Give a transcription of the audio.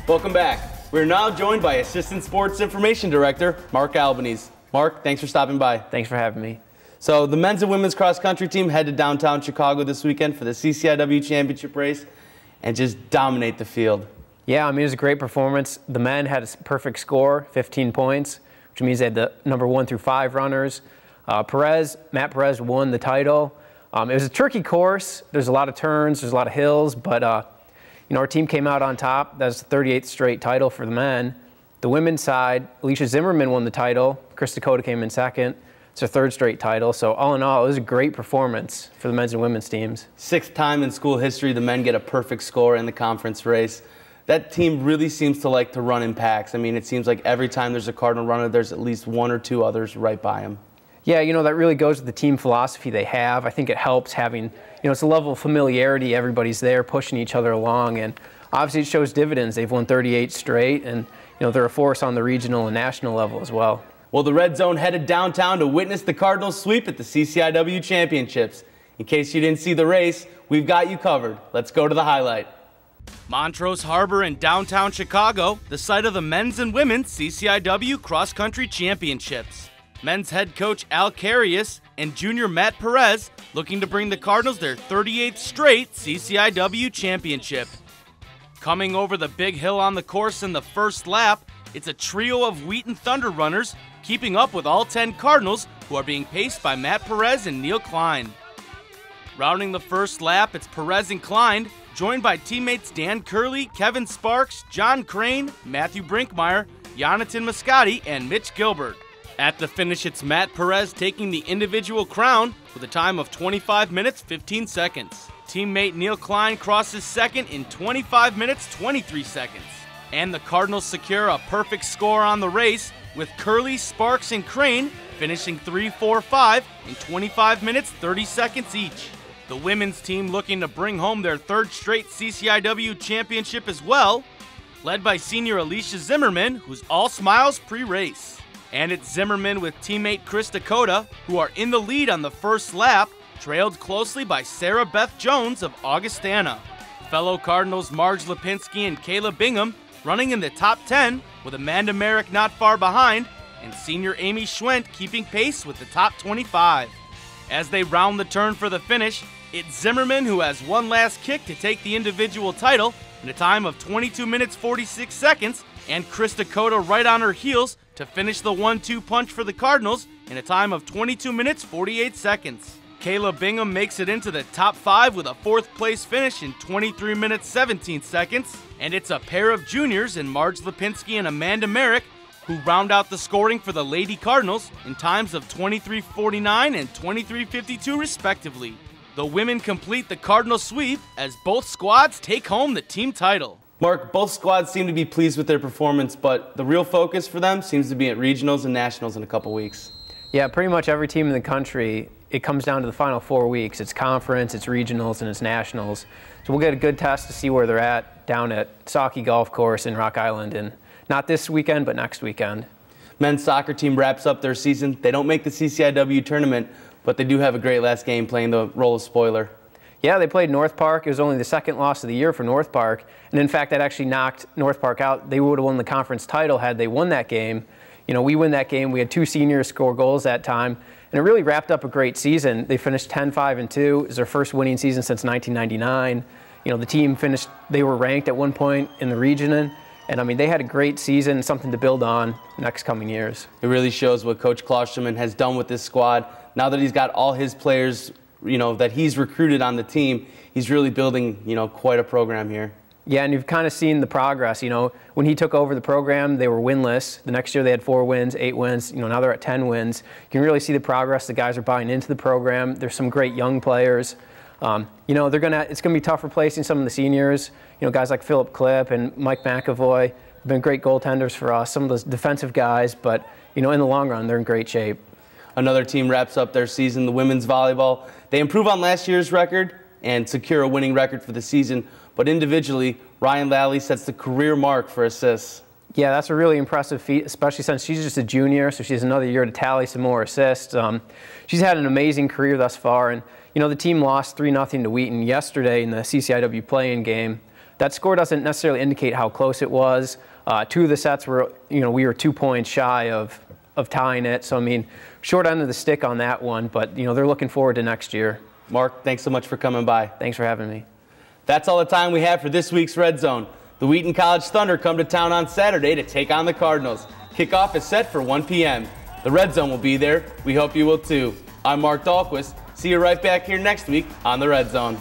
Welcome back. We're now joined by Assistant Sports Information Director, Marc Albanese. Marc, thanks for stopping by. Thanks for having me. So the men's and women's cross-country team head to downtown Chicago this weekend for the CCIW championship race and just dominate the field. Yeah, I mean, it was a great performance. The men had a perfect score, 15 points, which means they had the number 1 through 5 runners. Matt Perez won the title. It was a tricky course. There's a lot of turns, there's a lot of hills, but our team came out on top. That's the 38th straight title for the men. The women's side, Alicia Zimmerman won the title. Chris Dakota came in second. It's her 3rd straight title. So all in all, it was a great performance for the men's and women's teams. 6th time in school history the men get a perfect score in the conference race. That team really seems to like to run in packs. I mean, it seems like every time there's a Cardinal runner, there's at least 1 or 2 others right by him. Yeah, that really goes with the team philosophy they have. I think it helps having, it's a level of familiarity. Everybody's there pushing each other along, and obviously it shows dividends. They've won 38 straight, and they're a force on the regional and national level as well. Well, the Red Zone headed downtown to witness the Cardinals sweep at the CCIW Championships. In case you didn't see the race, we've got you covered. Let's go to the highlight. Montrose Harbor in downtown Chicago, the site of the men's and women's CCIW cross-country championships. Men's head coach Al Carius and junior Matt Perez looking to bring the Cardinals their 38th straight CCIW championship. Coming over the big hill on the course in the first lap, it's a trio of Wheaton Thunder runners keeping up with all 10 Cardinals who are being paced by Matt Perez and Neil Klein. Rounding the first lap, it's Perez and Klein, joined by teammates Dan Curley, Kevin Sparks, John Crane, Matthew Brinkmeyer, Jonathan Muscati, and Mitch Gilbert. At the finish, it's Matt Perez taking the individual crown with a time of 25 minutes, 15 seconds. Teammate Neil Klein crosses second in 25 minutes, 23 seconds. And the Cardinals secure a perfect score on the race with Curley, Sparks, and Crane finishing 3, 4, 5 in 25 minutes, 30 seconds each. The women's team looking to bring home their 3rd straight CCIW championship as well, led by senior Alicia Zimmerman, who's all smiles pre-race. And it's Zimmerman with teammate Chris Dakota, who are in the lead on the first lap, trailed closely by Sarah Beth Jones of Augustana. Fellow Cardinals Marge Lipinski and Kayla Bingham running in the top 10, with Amanda Merrick not far behind, and senior Amy Schwent keeping pace with the top 25. As they round the turn for the finish, it's Zimmerman who has one last kick to take the individual title in a time of 22 minutes 46 seconds, and Chris Dakota right on her heels to finish the 1-2 punch for the Cardinals in a time of 22 minutes 48 seconds. Kayla Bingham makes it into the top 5 with a 4th place finish in 23 minutes 17 seconds, and it's a pair of juniors in Marge Lipinski and Amanda Merrick who round out the scoring for the Lady Cardinals in times of 23:49 and 23:52 respectively. The women complete the Cardinal sweep as both squads take home the team title. Marc, both squads seem to be pleased with their performance, but the real focus for them seems to be at regionals and nationals in a couple weeks. Yeah, pretty much every team in the country, it comes down to the final 4 weeks. It's conference, it's regionals, and it's nationals. So we'll get a good test to see where they're at down at Saucony Golf Course in Rock Island, and not this weekend, but next weekend. Men's soccer team wraps up their season. They don't make the CCIW tournament, but they do have a great last game playing the role of spoiler. Yeah, they played North Park. It was only the 2nd loss of the year for North Park. And in fact, that actually knocked North Park out. They would have won the conference title had they won that game. We win that game. We had 2 seniors score goals that time. And it really wrapped up a great season. They finished 10-5-2. It was their first winning season since 1999. The team finished, they were ranked at one point in the region. And I mean, they had a great season, something to build on next coming years. It really shows what Coach Klosterman has done with this squad. Now that he's got all his players that he's recruited on the team, he's really building, quite a program here. Yeah, and you've kind of seen the progress. When he took over the program, they were winless. The next year they had 4 wins, 8 wins. Now they're at 10 wins. You can really see the progress. The guys are buying into the program. There's some great young players. It's gonna be tough replacing some of the seniors. Guys like Philip Klipp and Mike McAvoy have been great goaltenders for us. Some of those defensive guys, but in the long run, they're in great shape. Another team wraps up their season, the women's volleyball. They improve on last year's record and secure a winning record for the season, but individually, Ryan Lally sets the career mark for assists. Yeah, that's a really impressive feat, especially since she's just a junior, so she has another year to tally some more assists. She's had an amazing career thus far, and the team lost 3-0 to Wheaton yesterday in the CCIW play-in game. that score doesn't necessarily indicate how close it was. 2 of the sets were, we were 2 points shy of tying it. So, I mean, short end of the stick on that one, but, they're looking forward to next year. Mark, thanks so much for coming by. Thanks for having me. That's all the time we have for this week's Red Zone. The Wheaton College Thunder come to town on Saturday to take on the Cardinals. Kickoff is set for 1 p.m. The Red Zone will be there. We hope you will too. I'm Marc Dahlquist. See you right back here next week on the Red Zone.